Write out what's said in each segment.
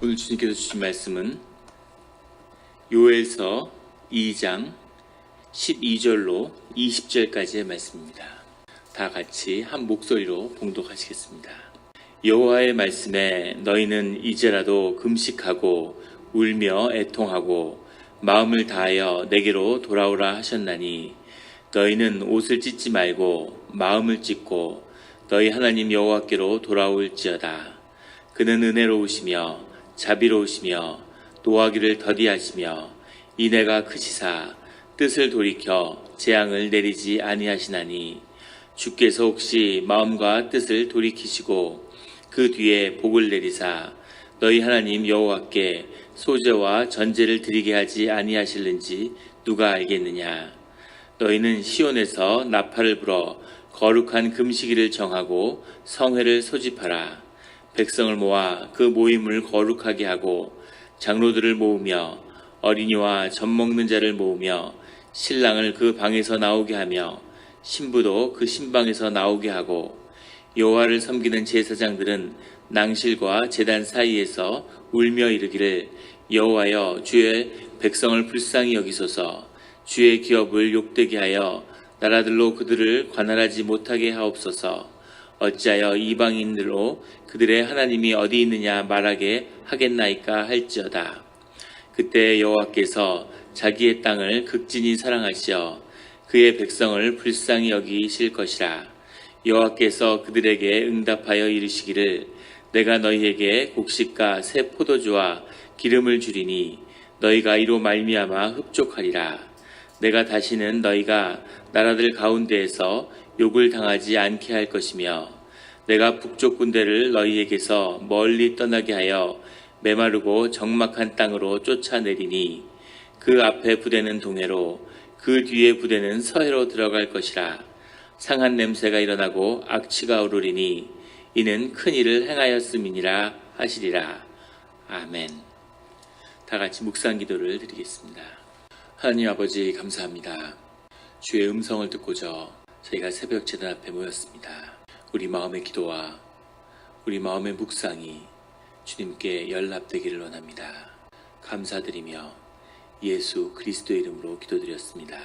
오늘 주님께서 주신 말씀은 요엘서 2장 12절로 20절까지의 말씀입니다. 다 같이 한 목소리로 봉독하시겠습니다. 여호와의 말씀에 너희는 이제라도 금식하고 울며 애통하고 마음을 다하여 내게로 돌아오라 하셨나니 너희는 옷을 찢지 말고 마음을 찢고 너희 하나님 여호와께로 돌아올지어다. 그는 은혜로우시며 자비로우시며 노하기를 더디하시며 인애가 크시사 뜻을 돌이켜 재앙을 내리지 아니하시나니 주께서 혹시 마음과 뜻을 돌이키시고 그 뒤에 복을 내리사 너희 하나님 여호와께 소제와 전제를 드리게 하지 아니하실는지 누가 알겠느냐. 너희는 시온에서 나팔을 불어 거룩한 금식일을 정하고 성회를 소집하라. 백성을 모아 그 모임을 거룩하게 하고 장로들을 모으며 어린이와 젖 먹는 자를 모으며 신랑을 그 방에서 나오게 하며 신부도 그 신방에서 나오게 하고 여호와를 섬기는 제사장들은 낭실과 제단 사이에서 울며 이르기를 여호와여 주의 백성을 불쌍히 여기소서. 주의 기업을 욕되게 하여 나라들로 그들을 관할하지 못하게 하옵소서. 어찌하여 이방인들로 그들의 하나님이 어디 있느냐 말하게 하겠나이까 할지어다. 그때 여호와께서 자기의 땅을 극진히 사랑하시어 그의 백성을 불쌍히 여기실 것이라. 여호와께서 그들에게 응답하여 이르시기를 내가 너희에게 곡식과 새 포도주와 기름을 주리니 너희가 이로 말미암아 흡족하리라. 내가 다시는 너희가 나라들 가운데에서 욕을 당하지 않게 할 것이며 내가 북쪽 군대를 너희에게서 멀리 떠나게 하여 메마르고 적막한 땅으로 쫓아내리니 그 앞에 부대는 동해로 그 뒤에 부대는 서해로 들어갈 것이라. 상한 냄새가 일어나고 악취가 오르리니 이는 큰 일을 행하였음이니라 하시리라. 아멘. 다 같이 묵상 기도를 드리겠습니다. 하나님 아버지 감사합니다. 주의 음성을 듣고자 저희가 새벽 제단 앞에 모였습니다. 우리 마음의 기도와 우리 마음의 묵상이 주님께 연락되기를 원합니다. 감사드리며 예수 그리스도의 이름으로 기도드렸습니다.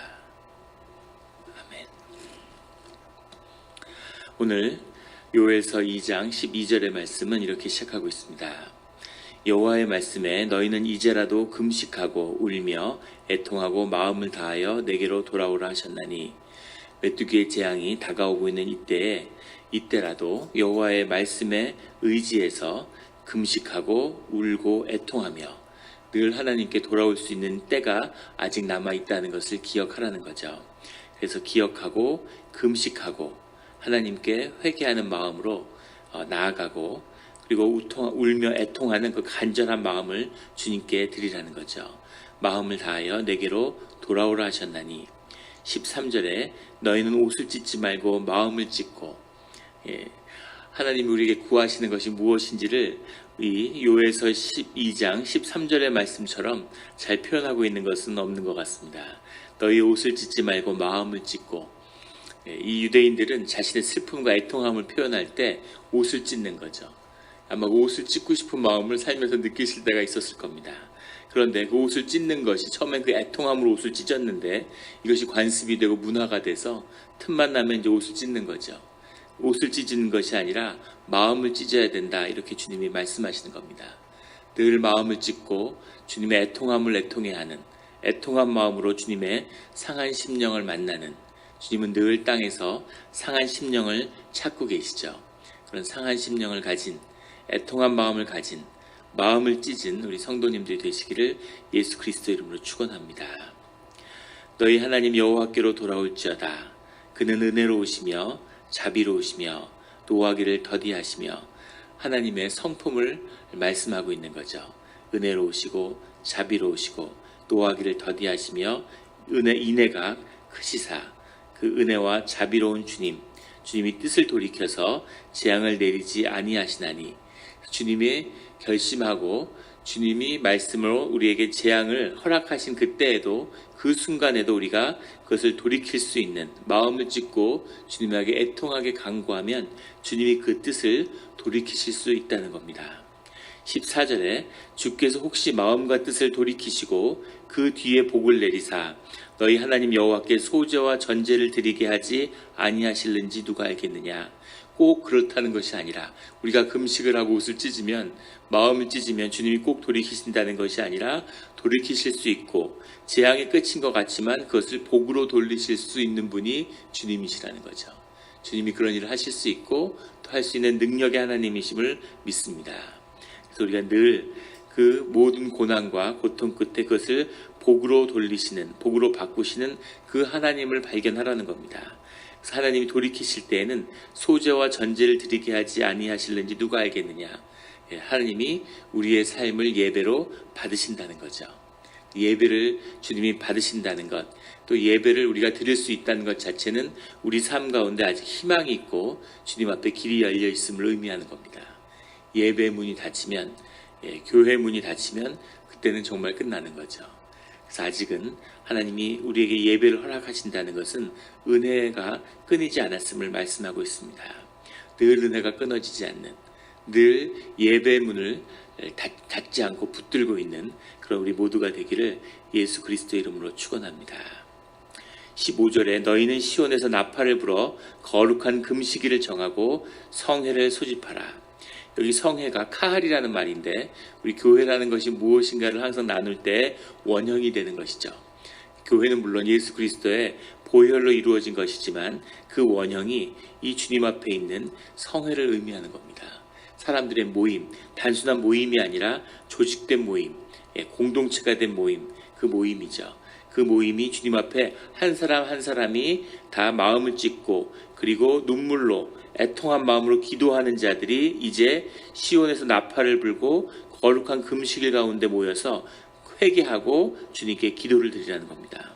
아멘. 오늘 요엘서 2장 12절의 말씀은 이렇게 시작하고 있습니다. 여호와의 말씀에 너희는 이제라도 금식하고 울며 애통하고 마음을 다하여 내게로 돌아오라 하셨나니 메뚜기의 재앙이 다가오고 있는 이때라도 여호와의 말씀에 의지해서 금식하고 울고 애통하며 늘 하나님께 돌아올 수 있는 때가 아직 남아있다는 것을 기억하라는 거죠. 그래서 기억하고 금식하고 하나님께 회개하는 마음으로 나아가고 그리고 울며 애통하는 그 간절한 마음을 주님께 드리라는 거죠. 마음을 다하여 내게로 돌아오라 하셨나니 13절에 너희는 옷을 찢지 말고 마음을 찢고 하나님이 우리에게 구하시는 것이 무엇인지를 이 요엘서 12장 13절의 말씀처럼 잘 표현하고 있는 것은 없는 것 같습니다. 너희 옷을 찢지 말고 마음을 찢고 이 유대인들은 자신의 슬픔과 애통함을 표현할 때 옷을 찢는 거죠. 아마 옷을 찢고 싶은 마음을 살면서 느끼실 때가 있었을 겁니다. 그런데 그 옷을 찢는 것이 처음엔 그 애통함으로 옷을 찢었는데 이것이 관습이 되고 문화가 돼서 틈만 나면 이제 옷을 찢는 거죠. 옷을 찢는 것이 아니라 마음을 찢어야 된다 이렇게 주님이 말씀하시는 겁니다. 늘 마음을 찢고 주님의 애통함을 애통해야 하는 애통한 마음으로 주님의 상한 심령을 만나는 주님은 늘 땅에서 상한 심령을 찾고 계시죠. 그런 상한 심령을 가진 애통한 마음을 가진 마음을 찢은 우리 성도님들이 되시기를 예수 그리스도 이름으로 축원합니다. 너희 하나님 여호와께로 돌아올지어다. 그는 은혜로우시며 자비로우시며 노하기를 더디하시며 하나님의 성품을 말씀하고 있는 거죠. 은혜로우시고 자비로우시고 노하기를 더디하시며 인애가 크시사 그 은혜와 자비로운 주님이 뜻을 돌이켜서 재앙을 내리지 아니하시나니 주님이 결심하고 주님이 말씀으로 우리에게 재앙을 허락하신 그때에도 그 순간에도 우리가 그것을 돌이킬 수 있는 마음을 찢고 주님에게 애통하게 간구하면 주님이 그 뜻을 돌이키실 수 있다는 겁니다. 14절에 주께서 혹시 마음과 뜻을 돌이키시고 그 뒤에 복을 내리사 너희 하나님 여호와께 소제와 전제를 드리게 하지 아니하실는지 누가 알겠느냐. 꼭 그렇다는 것이 아니라 우리가 금식을 하고 옷을 찢으면 마음을 찢으면 주님이 꼭 돌이키신다는 것이 아니라 돌이키실 수 있고 재앙의 끝인 것 같지만 그것을 복으로 돌리실 수 있는 분이 주님이시라는 거죠. 주님이 그런 일을 하실 수 있고 또 할 수 있는 능력의 하나님이심을 믿습니다. 그래서 우리가 늘 그 모든 고난과 고통 끝에 그것을 복으로 돌리시는, 복으로 바꾸시는 그 하나님을 발견하라는 겁니다. 그래서 하나님이 돌이키실 때에는 소제와 전제를 드리게 하지 아니하실는지 누가 알겠느냐. 하나님이 우리의 삶을 예배로 받으신다는 거죠. 예배를 주님이 받으신다는 것, 또 예배를 우리가 드릴 수 있다는 것 자체는 우리 삶 가운데 아직 희망이 있고 주님 앞에 길이 열려 있음을 의미하는 겁니다. 예배 문이 닫히면, 교회 문이 닫히면 그때는 정말 끝나는 거죠. 그래서 아직은 하나님이 우리에게 예배를 허락하신다는 것은 은혜가 끊이지 않았음을 말씀하고 있습니다. 늘 은혜가 끊어지지 않는, 늘 예배 문을 닫지 않고 붙들고 있는 그런 우리 모두가 되기를 예수 그리스도의 이름으로 축원합니다. 15절에 너희는 시온에서 나팔을 불어 거룩한 금식일을 정하고 성회를 소집하라. 여기 성회가 카할이라는 말인데 우리 교회라는 것이 무엇인가를 항상 나눌 때 원형이 되는 것이죠. 교회는 물론 예수 그리스도의 보혈로 이루어진 것이지만 그 원형이 이 주님 앞에 있는 성회를 의미하는 겁니다. 사람들의 모임, 단순한 모임이 아니라 조직된 모임, 공동체가 된 모임, 그 모임이죠. 그 모임이 주님 앞에 한 사람 한 사람이 다 마음을 찢고 그리고 눈물로 애통한 마음으로 기도하는 자들이 이제 시온에서 나팔을 불고 거룩한 금식일 가운데 모여서 회개하고 주님께 기도를 드리라는 겁니다.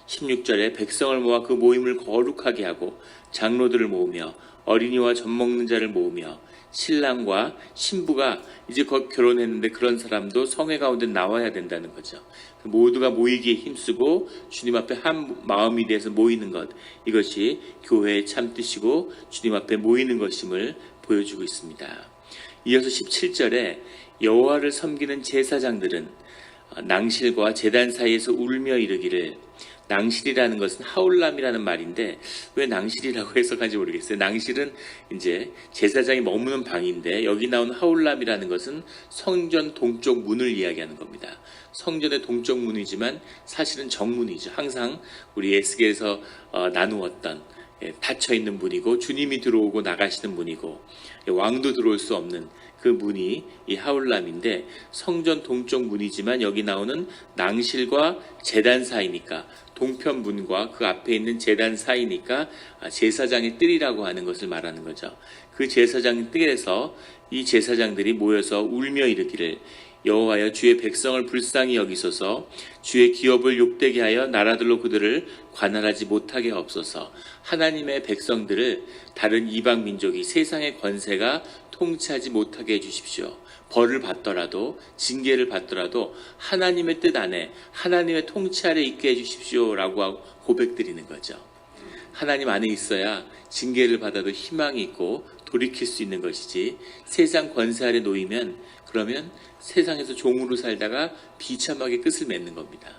16절에 백성을 모아 그 모임을 거룩하게 하고 장로들을 모으며 어린이와 젖먹는 자를 모으며 신랑과 신부가 이제 곧 결혼했는데 그런 사람도 성회 가운데 나와야 된다는 거죠. 모두가 모이기에 힘쓰고 주님 앞에 한 마음이 돼서 모이는 것, 이것이 교회의 참 뜻이고 주님 앞에 모이는 것임을 보여주고 있습니다. 이어서 17절에 여호와를 섬기는 제사장들은 낭실과 제단 사이에서 울며 이르기를, 낭실이라는 것은 하울람이라는 말인데 왜 낭실이라고 해석하는지 모르겠어요. 낭실은 이제 제사장이 머무는 방인데 여기 나온 하울람이라는 것은 성전 동쪽 문을 이야기하는 겁니다. 성전의 동쪽 문이지만 사실은 정문이죠. 항상 우리 에스겔에서 나누었던 닫혀있는 문이고 주님이 들어오고 나가시는 문이고 왕도 들어올 수 없는 그 문이 이 하울람인데 성전 동쪽 문이지만 여기 나오는 낭실과 제단 사이니까 동편문과 그 앞에 있는 제단 사이니까 제사장의 뜰이라고 하는 것을 말하는 거죠. 그 제사장 뜰에서 이 제사장들이 모여서 울며 이르기를 여호와여 주의 백성을 불쌍히 여기소서 주의 기업을 욕되게 하여 나라들로 그들을 관할하지 못하게 하옵소서. 하나님의 백성들을 다른 이방 민족이 세상의 권세가 통치하지 못하게 해주십시오. 벌을 받더라도 징계를 받더라도 하나님의 뜻 안에 하나님의 통치 아래 있게 해주십시오 라고 고백드리는 거죠. 하나님 안에 있어야 징계를 받아도 희망이 있고 돌이킬 수 있는 것이지 세상 권세 아래 놓이면 그러면 세상에서 종으로 살다가 비참하게 끝을 맺는 겁니다.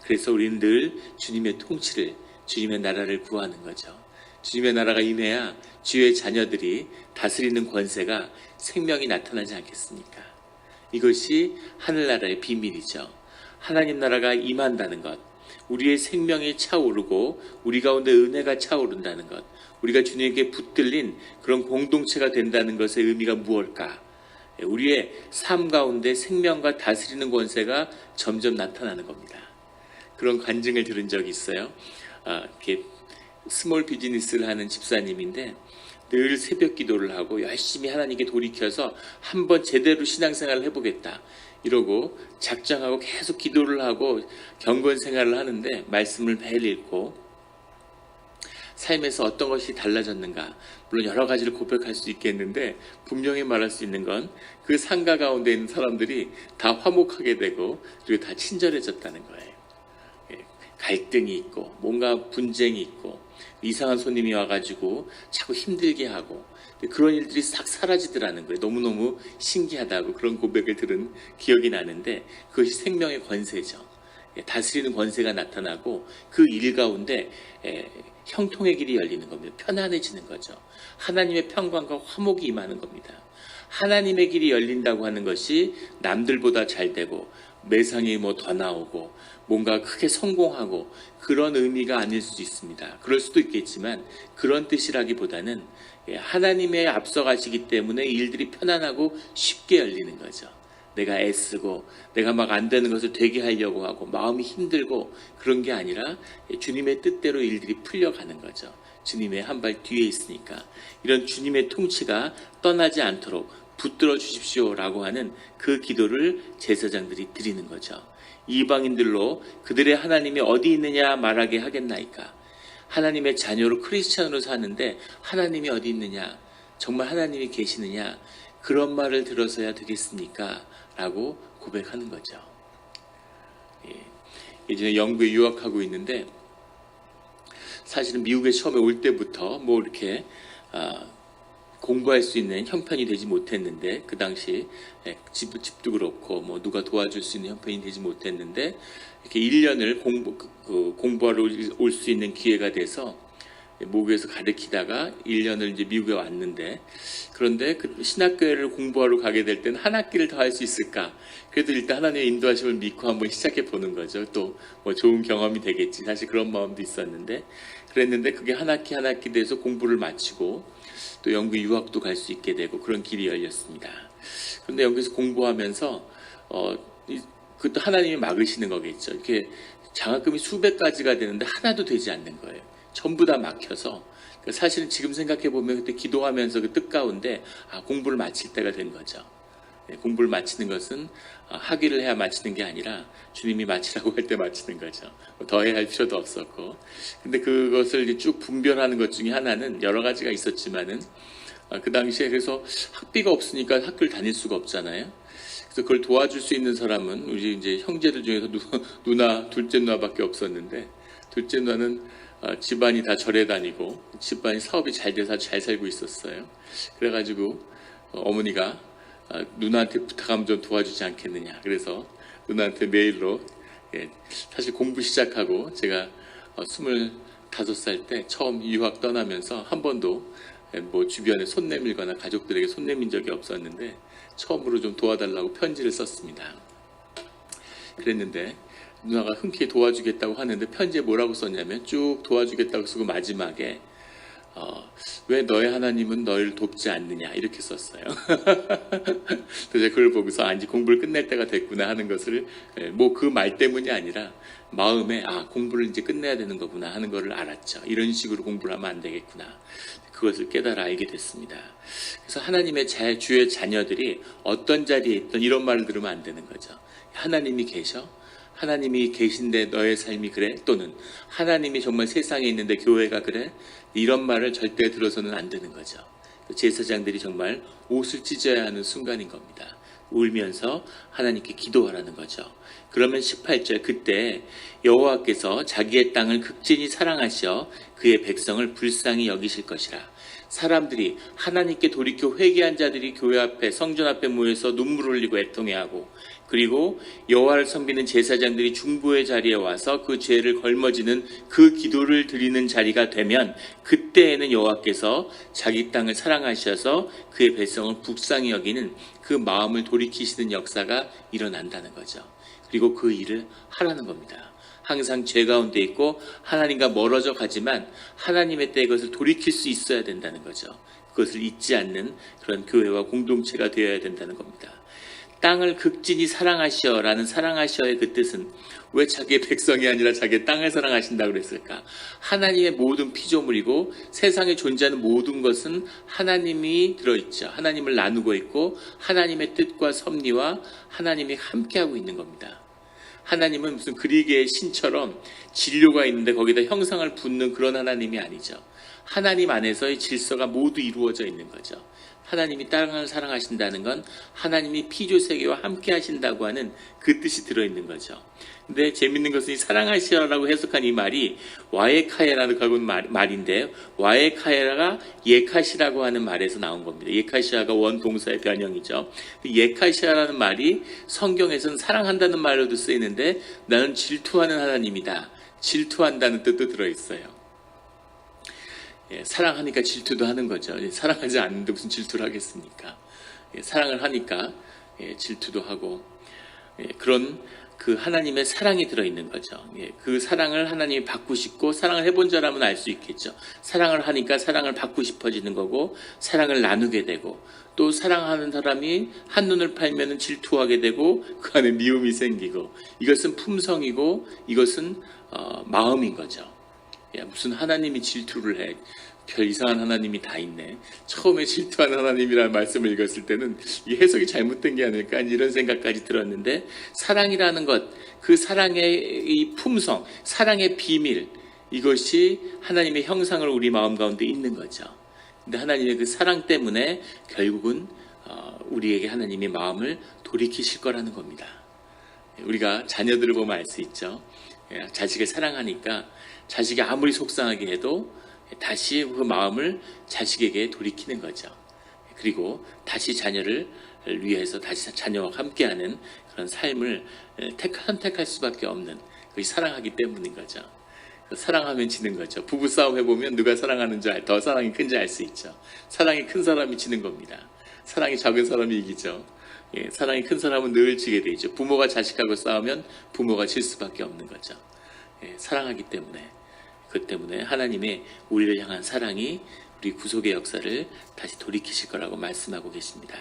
그래서 우리는 늘 주님의 통치를, 주님의 나라를 구하는 거죠. 주님의 나라가 임해야 주의 자녀들이 다스리는 권세가 생명이 나타나지 않겠습니까? 이것이 하늘나라의 비밀이죠. 하나님 나라가 임한다는 것, 우리의 생명이 차오르고 우리 가운데 은혜가 차오른다는 것, 우리가 주님에게 붙들린 그런 공동체가 된다는 것의 의미가 무엇일까? 우리의 삶 가운데 생명과 다스리는 권세가 점점 나타나는 겁니다. 그런 간증을 들은 적이 있어요. 이렇게 스몰 비즈니스를 하는 집사님인데 늘 새벽 기도를 하고 열심히 하나님께 돌이켜서 한번 제대로 신앙생활을 해보겠다 이러고 작정하고 계속 기도를 하고 경건 생활을 하는데 말씀을 매일 읽고 삶에서 어떤 것이 달라졌는가, 물론 여러 가지를 고백할 수 있겠는데 분명히 말할 수 있는 건 그 상가 가운데 있는 사람들이 다 화목하게 되고 그리고 다 친절해졌다는 거예요. 갈등이 있고 뭔가 분쟁이 있고 이상한 손님이 와가지고 자꾸 힘들게 하고 그런 일들이 싹 사라지더라는 거예요. 너무너무 신기하다고 그런 고백을 들은 기억이 나는데 그것이 생명의 권세죠. 다스리는 권세가 나타나고 그 일 가운데 형통의 길이 열리는 겁니다. 편안해지는 거죠. 하나님의 평강과 화목이 임하는 겁니다. 하나님의 길이 열린다고 하는 것이 남들보다 잘 되고 매상이 더 나오고 뭔가 크게 성공하고 그런 의미가 아닐 수도 있습니다. 그럴 수도 있겠지만 그런 뜻이라기보다는 하나님의 앞서가시기 때문에 일들이 편안하고 쉽게 열리는 거죠. 내가 애쓰고 내가 막 안 되는 것을 되게 하려고 하고 마음이 힘들고 그런 게 아니라 주님의 뜻대로 일들이 풀려가는 거죠. 주님의 한 발 뒤에 있으니까 이런 주님의 통치가 떠나지 않도록 붙들어 주십시오라고 하는 그 기도를 제사장들이 드리는 거죠. 이방인들로 그들의 하나님이 어디 있느냐 말하게 하겠나이까. 하나님의 자녀로 크리스찬으로 사는데 하나님이 어디 있느냐, 정말 하나님이 계시느냐, 그런 말을 들어서야 되겠습니까? 라고 고백하는 거죠. 예전에 영국에 유학하고 있는데 사실은 미국에 처음에 올 때부터 이렇게 공부할 수 있는 형편이 되지 못했는데 그 당시 집도 그렇고 누가 도와줄 수 있는 형편이 되지 못했는데 이렇게 1년을 공부하러 올 수 있는 기회가 돼서 모국에서 가르치다가 1년을 이제 미국에 왔는데 그런데 그 신학교를 공부하러 가게 될 때는 한 학기를 더 할 수 있을까? 그래도 일단 하나님의 인도하심을 믿고 한번 시작해 보는 거죠. 또 좋은 경험이 되겠지. 사실 그런 마음도 있었는데 그랬는데 그게 한 학기 돼서 공부를 마치고 또 영국 유학도 갈 수 있게 되고 그런 길이 열렸습니다. 그런데 여기서 공부하면서 그것도 하나님이 막으시는 거겠죠. 이렇게 장학금이 수백 가지가 되는데 하나도 되지 않는 거예요. 전부 다 막혀서 사실은 지금 생각해 보면 그때 기도하면서 그 뜻 가운데 공부를 마칠 때가 된 거죠. 공부를 마치는 것은 학위를 해야 마치는 게 아니라 주님이 마치라고 할 때 마치는 거죠. 더 해야 할 필요도 없었고. 근데 그것을 이제 쭉 분별하는 것 중에 하나는 여러 가지가 있었지만은 그 당시에 그래서 학비가 없으니까 학교를 다닐 수가 없잖아요. 그래서 그걸 도와줄 수 있는 사람은 우리 이제 형제들 중에서 누나, 둘째 누나밖에 없었는데 둘째 누나는 집안이 다 절에 다니고 집안이 사업이 잘 돼서 잘 살고 있었어요. 그래가지고 어머니가 누나한테 부탁하면 좀 도와주지 않겠느냐. 그래서 누나한테 메일로 사실 공부 시작하고 제가 25살 때 처음 유학 떠나면서 한 번도 주변에 손 내밀거나 가족들에게 손 내민 적이 없었는데 처음으로 좀 도와달라고 편지를 썼습니다. 그랬는데 누나가 흔쾌히 도와주겠다고 하는데 편지에 뭐라고 썼냐면 쭉 도와주겠다고 쓰고 마지막에 왜 너의 하나님은 너를 돕지 않느냐 이렇게 썼어요. 그래서 그걸 보고서 이제 공부를 끝낼 때가 됐구나 하는 것을 그 말 때문이 아니라 마음에 공부를 이제 끝내야 되는 거구나 하는 것을 알았죠. 이런 식으로 공부를 하면 안 되겠구나. 그것을 깨달아 알게 됐습니다. 그래서 하나님의 주의 자녀들이 어떤 자리에 있든 이런 말을 들으면 안 되는 거죠. 하나님이 계셔? 하나님이 계신데 너의 삶이 그래? 또는 하나님이 정말 세상에 있는데 교회가 그래? 이런 말을 절대 들어서는 안 되는 거죠. 제사장들이 정말 옷을 찢어야 하는 순간인 겁니다. 울면서 하나님께 기도하라는 거죠. 그러면 18절 그때 여호와께서 자기의 땅을 극진히 사랑하시어 그의 백성을 불쌍히 여기실 것이라. 사람들이 하나님께 돌이켜 회개한 자들이 교회 앞에 성전 앞에 모여서 눈물 흘리고 애통해하고 그리고 여호와를 섬기는 제사장들이 중보의 자리에 와서 그 죄를 걸머지는 그 기도를 드리는 자리가 되면 그때에는 여호와께서 자기 땅을 사랑하셔서 그의 백성을 불쌍히 여기는 그 마음을 돌이키시는 역사가 일어난다는 거죠. 그리고 그 일을 하라는 겁니다. 항상 죄 가운데 있고 하나님과 멀어져 가지만 하나님의 때에 그것을 돌이킬 수 있어야 된다는 거죠. 그것을 잊지 않는 그런 교회와 공동체가 되어야 된다는 겁니다. 땅을 극진히 사랑하시어라는 사랑하시어의 그 뜻은 왜 자기의 백성이 아니라 자기의 땅을 사랑하신다고 그랬을까? 하나님의 모든 피조물이고 세상에 존재하는 모든 것은 하나님이 들어있죠. 하나님을 나누고 있고 하나님의 뜻과 섭리와 하나님이 함께하고 있는 겁니다. 하나님은 무슨 그리게의 신처럼 진료가 있는데 거기다 형상을 붓는 그런 하나님이 아니죠. 하나님 안에서의 질서가 모두 이루어져 있는 거죠. 하나님이 땅을 사랑하신다는 건 하나님이 피조세계와 함께 하신다고 하는 그 뜻이 들어있는 거죠. 근데 재밌는 것은 이 사랑하시라라고 해석한 이 말이 와에카이라고 하는 말인데, 와에카이라가 예카시라고 하는 말에서 나온 겁니다. 예카시아가 원동사의 변형이죠. 예카시아라는 말이 성경에서는 사랑한다는 말로도 쓰이는데, 나는 질투하는 하나님이다, 질투한다는 뜻도 들어있어요. 사랑하니까 질투도 하는 거죠. 사랑하지 않는데 무슨 질투를 하겠습니까? 사랑을 하니까 질투도 하고, 그런 그 하나님의 사랑이 들어있는 거죠. 그 사랑을 하나님이 받고 싶고, 사랑을 해본 자라면 알 수 있겠죠. 사랑을 하니까 사랑을 받고 싶어지는 거고, 사랑을 나누게 되고, 또 사랑하는 사람이 한눈을 팔면 질투하게 되고, 그 안에 미움이 생기고, 이것은 품성이고 이것은 마음인 거죠. 무슨 하나님이 질투를 해, 별 이상한 하나님이 다 있네. 처음에 질투하는 하나님이라는 말씀을 읽었을 때는 이 해석이 잘못된 게 아닐까 이런 생각까지 들었는데, 사랑이라는 것, 그 사랑의 이 품성, 사랑의 비밀, 이것이 하나님의 형상을 우리 마음 가운데 있는 거죠. 근데 하나님의 그 사랑 때문에 결국은 우리에게 하나님의 마음을 돌이키실 거라는 겁니다. 우리가 자녀들을 보면 알 수 있죠. 자식을 사랑하니까 자식이 아무리 속상하게 해도 다시 그 마음을 자식에게 돌이키는 거죠. 그리고 다시 자녀를 위해서 다시 자녀와 함께하는 그런 삶을 선택할 수밖에 없는, 그게 사랑하기 때문인 거죠. 사랑하면 지는 거죠. 부부싸움 해보면 누가 사랑하는지 더 사랑이 큰지 알 수 있죠. 사랑이 큰 사람이 지는 겁니다. 사랑이 작은 사람이 이기죠. 사랑이 큰 사람은 늘 지게 되죠. 부모가 자식하고 싸우면 부모가 질 수밖에 없는 거죠. 사랑하기 때문에, 그 때문에 하나님의 우리를 향한 사랑이 우리 구속의 역사를 다시 돌이키실 거라고 말씀하고 계십니다.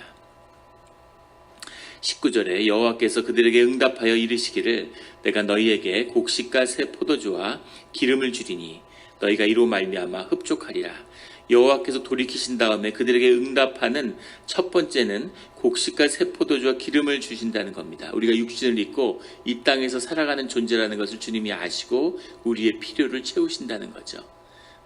19절에 여호와께서 그들에게 응답하여 이르시기를 내가 너희에게 곡식과 새 포도주와 기름을 주리니 너희가 이로 말미암아 흡족하리라. 여호와께서 돌이키신 다음에 그들에게 응답하는 첫 번째는 곡식과 새 포도주와 기름을 주신다는 겁니다. 우리가 육신을 입고 이 땅에서 살아가는 존재라는 것을 주님이 아시고 우리의 필요를 채우신다는 거죠.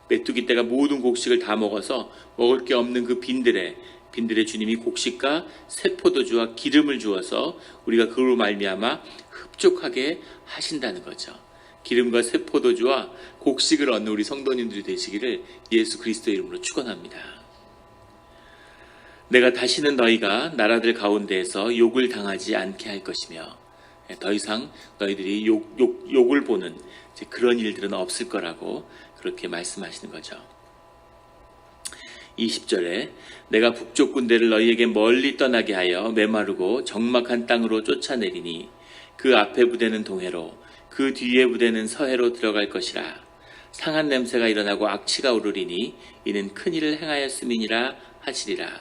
메뚜기 떼가 모든 곡식을 다 먹어서 먹을 게 없는 그 빈들에 주님이 곡식과 새 포도주와 기름을 주어서 우리가 그로 말미암아 흡족하게 하신다는 거죠. 기름과 새 포도주와 곡식을 얻는 우리 성도님들이 되시기를 예수 그리스도의 이름으로 축원합니다. 내가 다시는 너희가 나라들 가운데에서 욕을 당하지 않게 할 것이며, 더 이상 너희들이 욕을 보는 그런 일들은 없을 거라고 그렇게 말씀하시는 거죠. 20절에 내가 북쪽 군대를 너희에게 멀리 떠나게 하여 메마르고 적막한 땅으로 쫓아내리니 그 앞에 부대는 동해로 그 뒤에 부대는 서해로 들어갈 것이라. 상한 냄새가 일어나고 악취가 오르리니 이는 큰 일을 행하였음이니라 하시리라.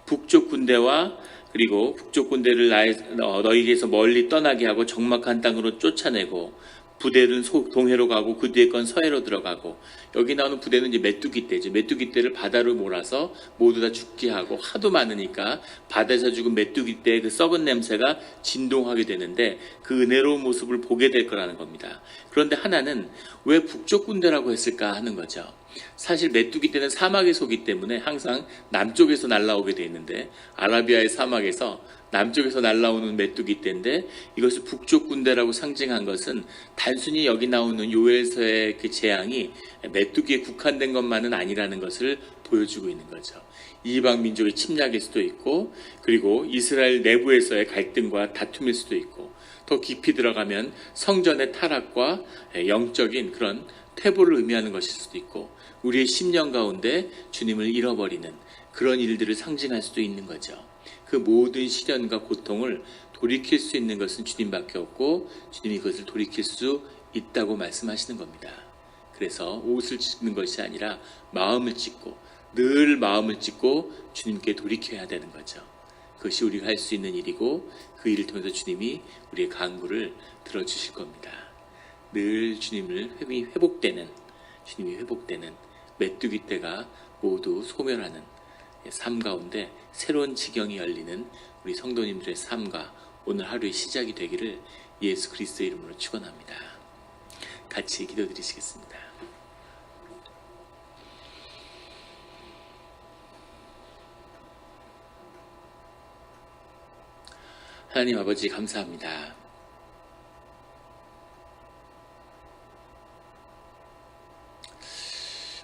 북쪽 군대와 그리고 북쪽 군대를 너희에게서 멀리 떠나게 하고 적막한 땅으로 쫓아내고, 부대는 동해로 가고 그 뒤에 건 서해로 들어가고, 여기 나오는 부대는 이제 메뚜기 떼죠. 메뚜기 떼를 바다로 몰아서 모두 다 죽게 하고, 하도 많으니까 바다에서 죽은 메뚜기 떼의 그 썩은 냄새가 진동하게 되는데 그 은혜로운 모습을 보게 될 거라는 겁니다. 그런데 하나는 왜 북쪽 군대라고 했을까 하는 거죠. 사실 메뚜기 떼는 사막에 속기 때문에 항상 남쪽에서 날아오게 돼 있는데, 아라비아의 사막에서 남쪽에서 날아오는 메뚜기 떼인데, 이것을 북쪽 군대라고 상징한 것은 단순히 여기 나오는 요엘서의 그 재앙이 메뚜기에 국한된 것만은 아니라는 것을 보여주고 있는 거죠. 이방 민족의 침략일 수도 있고, 그리고 이스라엘 내부에서의 갈등과 다툼일 수도 있고, 더 깊이 들어가면 성전의 타락과 영적인 그런 퇴보를 의미하는 것일 수도 있고, 우리의 심령 가운데 주님을 잃어버리는 그런 일들을 상징할 수도 있는 거죠. 그 모든 시련과 고통을 돌이킬 수 있는 것은 주님밖에 없고, 주님이 그것을 돌이킬 수 있다고 말씀하시는 겁니다. 그래서 옷을 찢는 것이 아니라 마음을 찢고, 늘 마음을 찢고 주님께 돌이켜야 되는 거죠. 그것이 우리가 할 수 있는 일이고, 그 일을 통해서 주님이 우리의 간구를 들어주실 겁니다. 늘 주님이 회복되는 메뚜기 떼가 모두 소멸하는 삶 가운데 새로운 지경이 열리는 우리 성도님들의 삶과 오늘 하루의 시작이 되기를 예수 그리스도의 이름으로 축원합니다. 같이 기도드리시겠습니다. 하나님 아버지 감사합니다.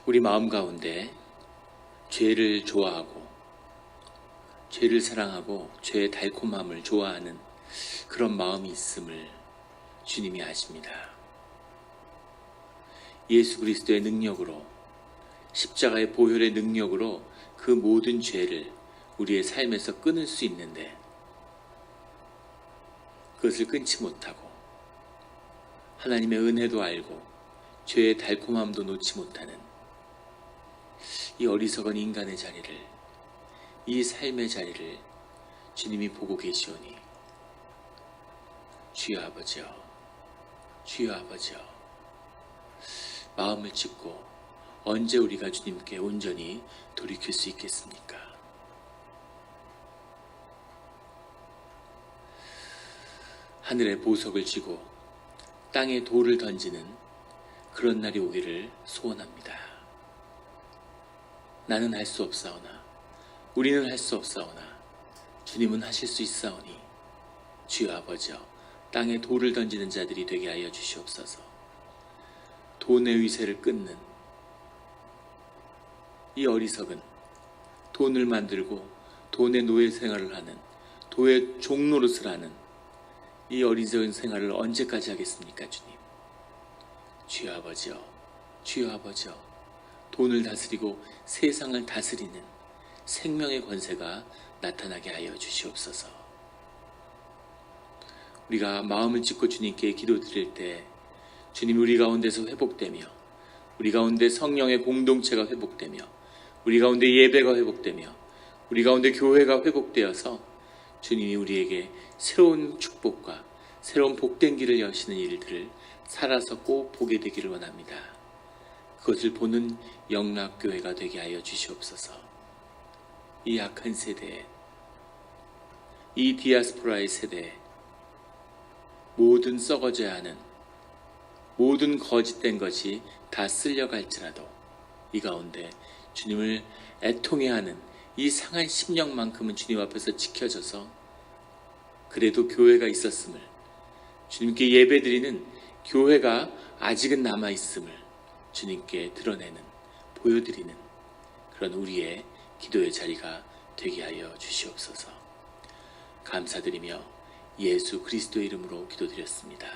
우리 마음 가운데 죄를 좋아하고 죄를 사랑하고 죄의 달콤함을 좋아하는 그런 마음이 있음을 주님이 아십니다. 예수 그리스도의 능력으로, 십자가의 보혈의 능력으로 그 모든 죄를 우리의 삶에서 끊을 수 있는데 그것을 끊지 못하고 하나님의 은혜도 알고 죄의 달콤함도 놓지 못하는 이 어리석은 인간의 자리를, 이 삶의 자리를 주님이 보고 계시오니 주여 아버지여, 주여 아버지여, 마음을 찢고 언제 우리가 주님께 온전히 돌이킬 수 있겠습니까? 하늘에 보석을 쥐고 땅에 돌을 던지는 그런 날이 오기를 소원합니다. 나는 할 수 없사오나, 우리는 할 수 없사오나 주님은 하실 수 있사오니 주여 아버지여, 땅에 돌을 던지는 자들이 되게 하여 주시옵소서. 돈의 위세를 끊는 이 어리석은, 돈을 만들고 돈의 노예 생활을 하는, 돈의 종노릇을 하는 이 어리석은 생활을 언제까지 하겠습니까, 주님? 주여 아버지여, 주여 아버지여, 돈을 다스리고 세상을 다스리는 생명의 권세가 나타나게 하여 주시옵소서. 우리가 마음을 찢고 주님께 기도드릴 때 주님 우리 가운데서 회복되며, 우리 가운데 성령의 공동체가 회복되며, 우리 가운데 예배가 회복되며, 우리 가운데 교회가 회복되어서 주님이 우리에게 새로운 축복과 새로운 복된 길을 여시는 일들을 살아서 꼭 보게 되기를 원합니다. 그것을 보는 영락교회가 되게 하여 주시옵소서. 이 악한 세대에, 이 디아스포라의 세대에 모든 썩어져야 하는 모든 거짓된 것이 다 쓸려갈지라도 이 가운데 주님을 애통해하는 이 상한 심령만큼은 주님 앞에서 지켜져서 그래도 교회가 있었음을, 주님께 예배드리는 교회가 아직은 남아있음을 주님께 드러내는, 보여드리는 그런 우리의 기도의 자리가 되게 하여 주시옵소서. 감사드리며 예수 그리스도의 이름으로 기도드렸습니다.